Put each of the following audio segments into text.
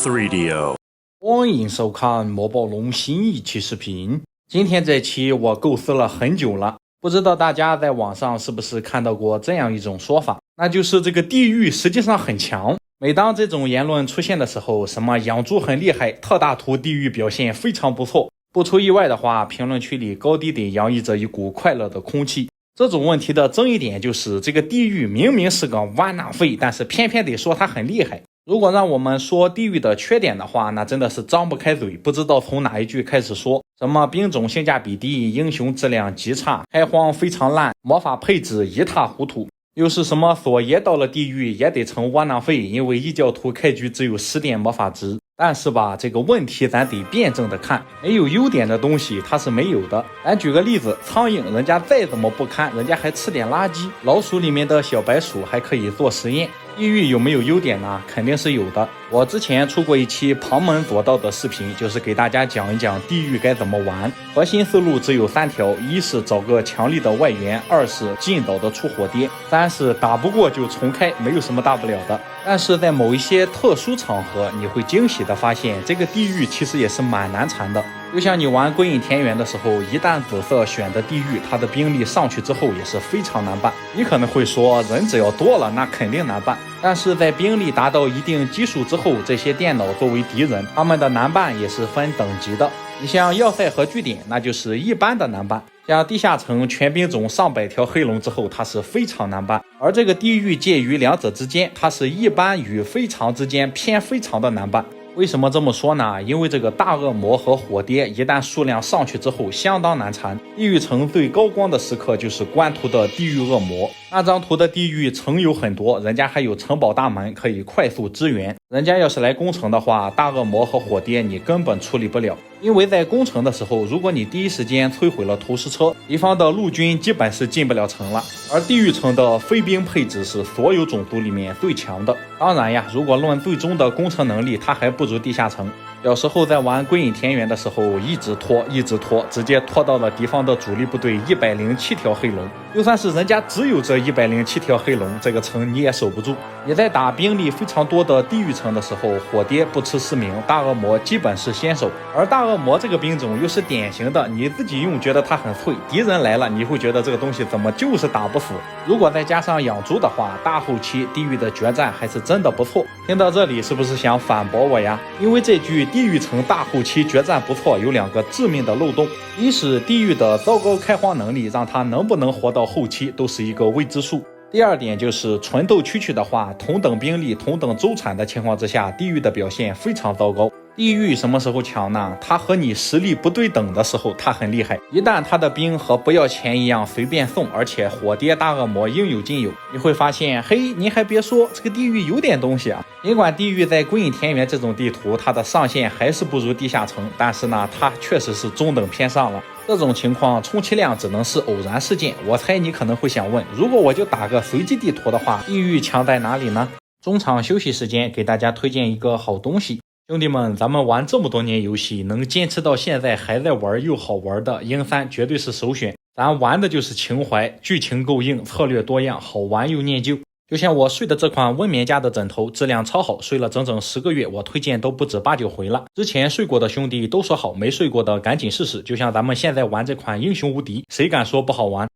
3DO， 欢迎收看魔宝龙新一期视频。今天这期我构思了很久了，不知道大家在网上是不是看到过这样一种说法，那就是这个地狱实际上很强。每当这种言论出现的时候，什么养猪很厉害，特大图地狱表现非常不错，不出意外的话，评论区里高低得洋溢着一股快乐的空气。这种问题的争议点就是这个地狱明明是个弯囊废，但是偏偏得说它很厉害。如果让我们说地狱的缺点的话，那真的是张不开嘴，不知道从哪一句开始说。什么兵种性价比低，英雄质量极差，开荒非常烂，魔法配置一塌糊涂，又是什么索爷到了地狱也得成窝囊废，因为异教徒开局只有10点魔法值。但是吧，这个问题咱得辩证的看，没有优点的东西它是没有的。咱举个例子，苍蝇人家再怎么不堪，人家还吃点垃圾，老鼠里面的小白鼠还可以做实验。地狱有没有优点呢？肯定是有的。我之前出过一期旁门左道的视频，就是给大家讲一讲地狱该怎么玩。核心思路只有3条：一是找个强力的外援，2是尽早的出火爹，3是打不过就重开，没有什么大不了的。但是在某一些特殊场合，你会惊喜的发现，这个地狱其实也是蛮难缠的。就像你玩归隐田园的时候，一旦紫色选的地狱，它的兵力上去之后也是非常难办。你可能会说，人只要多了，那肯定难办。但是在兵力达到一定基数之后，这些电脑作为敌人，他们的难办也是分等级的。你像要塞和据点，那就是一般的难办。像地下城全兵种上百条黑龙之后，它是非常难办。而这个地狱介于两者之间，它是一般与非常之间偏非常的难办。为什么这么说呢？因为这个大恶魔和火爹一旦数量上去之后相当难缠。地狱城最高光的时刻就是官图的地狱恶魔，那张图的地狱城有很多，人家还有城堡大门可以快速支援。人家要是来攻城的话，大恶魔和火爹你根本处理不了。因为在攻城的时候，如果你第一时间摧毁了投石车，敌方的陆军基本是进不了城了。而地狱城的飞兵配置是所有种族里面最强的。当然呀，如果论最终的攻城能力，它还不如地下城。有时候在玩归隐田园的时候，一直拖，直接拖到了敌方的主力部队107条黑龙。就算是人家只有这107条黑龙，这个城你也守不住。你在打兵力非常多的地狱城的时候，火爹不吃4名，大恶魔基本是先手。而大恶魔这个兵种又是典型的，你自己用觉得它很脆，敌人来了你会觉得这个东西怎么就是打不死。如果再加上养猪的话，大后期地狱的决战还是真的不错。听到这里是不是想反驳我呀？因为这句地狱城大后期决战不错有2个致命的漏洞。一是地狱的糟糕开荒能力，让它能不能活到后期都是一个未知数。第二点就是纯斗区区的话，同等兵力同等周产的情况之下，地狱的表现非常糟糕。地狱什么时候强呢？他和你实力不对等的时候他很厉害，一旦他的兵和不要钱一样随便送，而且火爹大恶魔应有尽有，你会发现，嘿，你还别说，这个地狱有点东西啊。尽管地狱在归隐田园这种地图它的上限还是不如地下城，但是呢，它确实是中等偏上了。这种情况充其量只能是偶然事件。我猜你可能会想问，如果我就打个随机地图的话，地狱强在哪里呢？中场休息时间给大家推荐一个好东西。兄弟们，咱们玩这么多年游戏，能坚持到现在还在玩又好玩的鹰3绝对是首选。咱玩的就是情怀，剧情够硬，策略多样，好玩又念旧。就像我睡的这款温眠家的枕头，质量超好，睡了整整10个月，我推荐都不止8、9回了。之前睡过的兄弟都说好，没睡过的赶紧试试。就像咱们现在玩这款英雄无敌，谁敢说不好玩？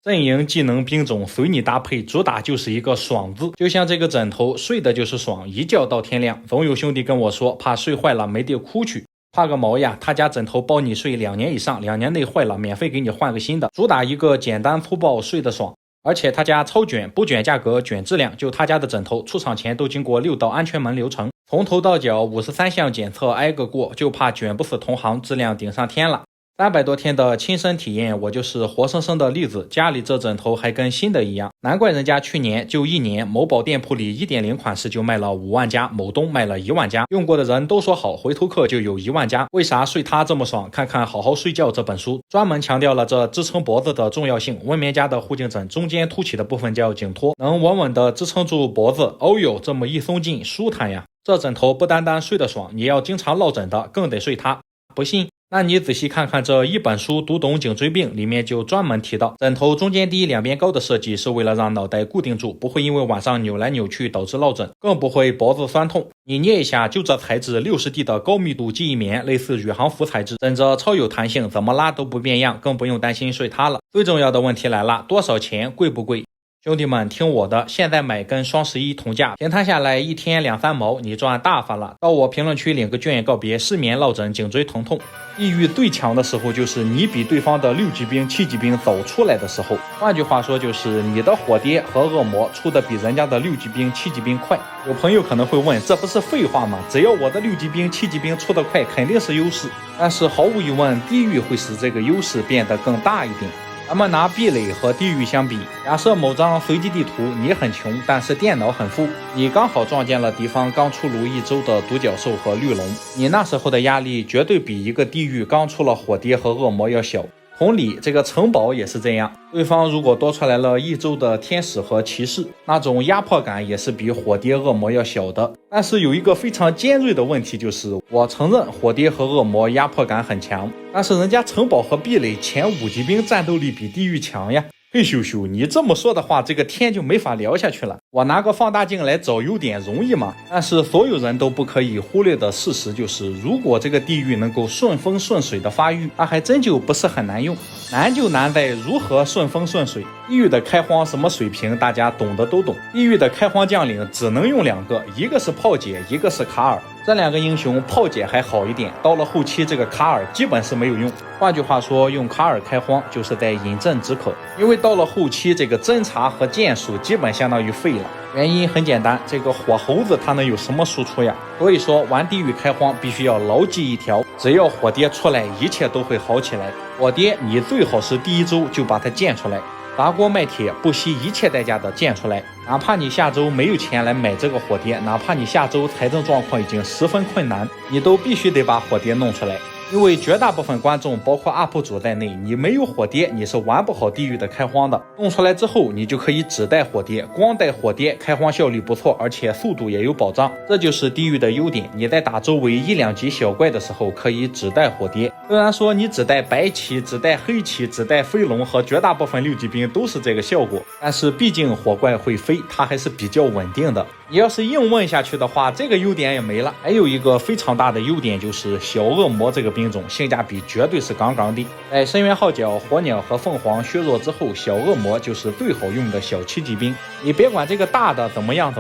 阵营、技能、兵种随你搭配，主打就是一个爽字。就像这个枕头，睡的就是爽，一觉到天亮。总有兄弟跟我说，怕睡坏了没地哭去。怕个毛呀，他家枕头包你睡2年以上，2年内坏了免费给你换个新的，主打一个简单粗暴睡得爽。而且他家超卷，不卷价格卷质量，就他家的枕头出厂前都经过6道安全门流程，从头到脚53项检测挨个过，就怕卷不死同行，质量顶上天了。300多天的亲身体验，我就是活生生的例子。家里这枕头还跟新的一样，难怪人家去年就1年，某宝店铺里 1.0 款式就卖了5万加，某东卖了1万加，用过的人都说好，回头客就有1万加。为啥睡它这么爽？看看《好好睡觉》这本书，专门强调了这支撑脖子的重要性。温眠家的护颈枕中间凸起的部分叫颈托，能稳稳的支撑住脖子。哦哟，这么一松劲，舒坦呀！这枕头不单单睡得爽，你要经常落枕的更得睡它。不信那你仔细看看这一本书《读懂颈椎病》里面就专门提到，枕头中间低两边高的设计是为了让脑袋固定住，不会因为晚上扭来扭去导致落枕，更不会脖子酸痛。你捏一下，就这材质 60D 的高密度记忆棉，类似宇航服材质，枕着超有弹性，怎么拉都不变样，更不用担心睡塌了。最重要的问题来了，多少钱？贵不贵？兄弟们，听我的，现在买跟双11同价，平摊下来一天2-3毛，你赚大发了。到我评论区领个券，告别失眠、落枕、颈椎疼痛。地狱最强的时候，就是你比对方的6级兵、7级兵早出来的时候。换句话说，就是你的火爹和恶魔出的比人家的6级兵、7级兵快。有朋友可能会问，这不是废话吗？只要我的6级兵、7级兵出得快，肯定是优势。但是毫无疑问，地狱会使这个优势变得更大一点。咱们拿壁垒和地狱相比，假设某张随机地图你很穷，但是电脑很富，你刚好撞见了敌方刚出炉1周的独角兽和绿龙，你那时候的压力绝对比一个地狱刚出了火爹和恶魔要小。同理，这个城堡也是这样，对方如果多出来了1周的天使和骑士，那种压迫感也是比火爹恶魔要小的。但是有一个非常尖锐的问题，就是我承认火爹和恶魔压迫感很强，但是人家城堡和壁垒前5级兵战斗力比地狱强呀。嘿咻咻，你这么说的话，这个天就没法聊下去了。我拿个放大镜来找优点容易吗？但是所有人都不可以忽略的事实就是，如果这个地狱能够顺风顺水的发育，它还真就不是很难用。难就难在如何顺风顺水。地狱的开荒什么水平，大家懂的都懂。地狱的开荒将领只能用2个，一个是炮姐，一个是卡尔。这2个英雄，炮姐还好一点，到了后期这个卡尔基本是没有用。换句话说，用卡尔开荒就是在饮鸩止渴，因为到了后期这个侦察和剑术基本相当于废了。原因很简单，这个火猴子它能有什么输出呀？所以说玩地狱开荒必须要牢记一条，只要火爹出来，一切都会好起来。火爹你最好是第1周就把它建出来，砸锅卖铁，不惜一切代价的建出来。哪怕你下周没有钱来买这个火爹，哪怕你下周财政状况已经十分困难，你都必须得把火爹弄出来。因为绝大部分观众，包括 UP 主在内，你没有火爹，你是玩不好地狱的开荒的。弄出来之后，你就可以只带火爹，光带火爹开荒效率不错，而且速度也有保障。这就是地狱的优点。你在打周围1-2级小怪的时候，可以只带火爹。虽然说你只带白旗、只带黑旗、只带飞龙和绝大部分6级兵都是这个效果，但是毕竟火怪会飞，它还是比较稳定的。你要是硬问下去的话，这个优点也没了。还有一个非常大的优点，就是小恶魔这个兵种性价比绝对是杠杠的。在深渊号角、火鸟和凤凰削弱之后，小恶魔就是最好用的小7级兵。你别管这个大的怎么样，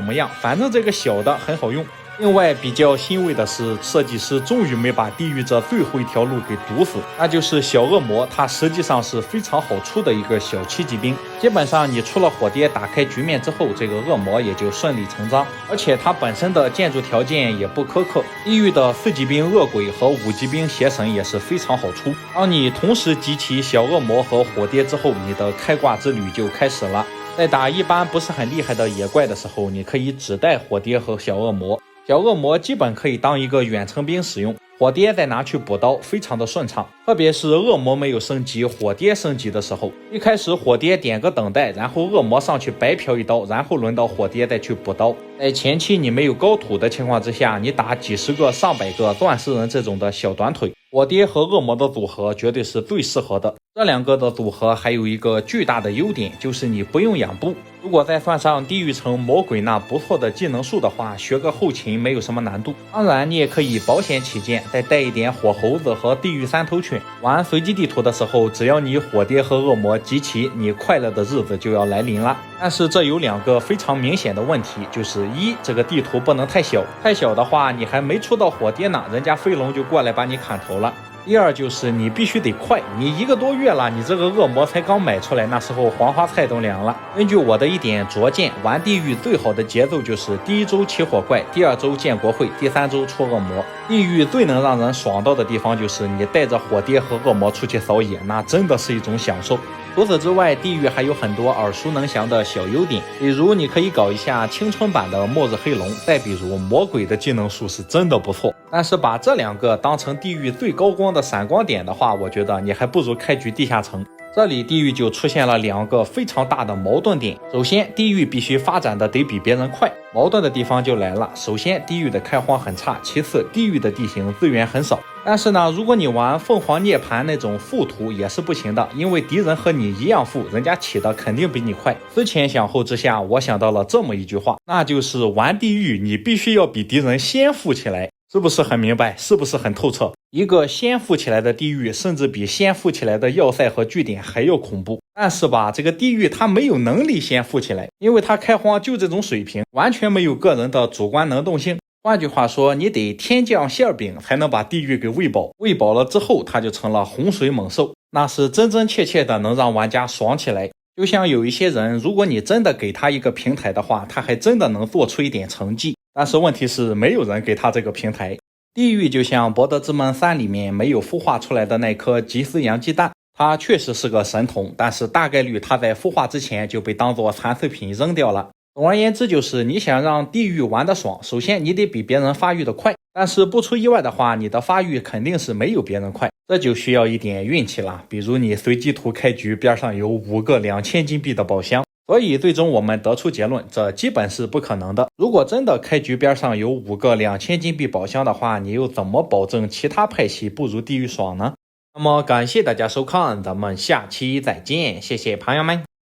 反正这个小的很好用。另外比较欣慰的是，设计师终于没把地狱这最后一条路给堵死，那就是小恶魔，它实际上是非常好出的一个小7级兵。基本上你出了火爹打开局面之后，这个恶魔也就顺理成章，而且它本身的建筑条件也不苛刻。地狱的4级兵恶鬼和5级兵邪神也是非常好出。当你同时集齐小恶魔和火爹之后，你的开挂之旅就开始了。在打一般不是很厉害的野怪的时候，你可以只带火爹和小恶魔。小恶魔基本可以当一个远程兵使用，火爹再拿去补刀，非常的顺畅。特别是恶魔没有升级，火爹升级的时候，一开始火爹点个等待，然后恶魔上去白嫖一刀，然后轮到火爹再去补刀。在前期你没有高土的情况之下，你打几十个、上百个钻石人这种的小短腿，火爹和恶魔的组合绝对是最适合的。这2个的组合还有一个巨大的优点，就是你不用养步。如果再算上地狱城魔鬼那不错的技能树的话，学个后勤没有什么难度。当然你也可以保险起见，再带一点火猴子和地狱3头犬。玩随机地图的时候，只要你火爹和恶魔集齐，你快乐的日子就要来临了。但是这有2个非常明显的问题，就是一，这个地图不能太小，太小的话你还没出到火爹呢，人家飞龙就过来把你砍头了。第二就是你必须得快，你1个多月了，你这个恶魔才刚买出来，那时候黄花菜都凉了。根据我的一点拙见，玩地狱最好的节奏就是第1周起火怪，第2周建国会，第3周出恶魔。地狱最能让人爽到的地方就是你带着火爹和恶魔出去扫野，那真的是一种享受。除此之外，地狱还有很多耳熟能详的小优点，比如你可以搞一下青春版的末日黑龙，再比如魔鬼的技能树是真的不错。但是把这2个当成地狱最高光的闪光点的话，我觉得你还不如开局地下城。这里地狱就出现了2个非常大的矛盾点。首先，地狱必须发展的得比别人快，矛盾的地方就来了。首先，地狱的开荒很差，其次，地狱的地形资源很少。但是呢，如果你玩凤凰涅槃那种副图也是不行的，因为敌人和你一样富，人家起的肯定比你快。思前想后之下，我想到了这么一句话，那就是玩地狱你必须要比敌人先富起来。是不是很明白？是不是很透彻？一个先富起来的地狱，甚至比先富起来的要塞和据点还要恐怖。但是吧，这个地狱它没有能力先富起来，因为它开荒就这种水平，完全没有个人的主观能动性。换句话说，你得天降馅饼才能把地狱给喂饱，喂饱了之后，它就成了洪水猛兽，那是真真切切的能让玩家爽起来。就像有一些人，如果你真的给他一个平台的话，他还真的能做出一点成绩。但是问题是，没有人给他这个平台。地狱就像《博德之门3》里面没有孵化出来的那颗吉斯洋鸡蛋，它确实是个神童，但是大概率它在孵化之前就被当作残次品扔掉了。总而言之，就是你想让地狱玩得爽，首先你得比别人发育的快，但是不出意外的话，你的发育肯定是没有别人快，这就需要一点运气了。比如你随机图开局边上有5个2000金币的宝箱，所以最终我们得出结论，这基本是不可能的。如果真的开局边上有5个2000金币宝箱的话，你又怎么保证其他派系不如地狱爽呢？那么感谢大家收看，咱们下期再见，谢谢朋友们。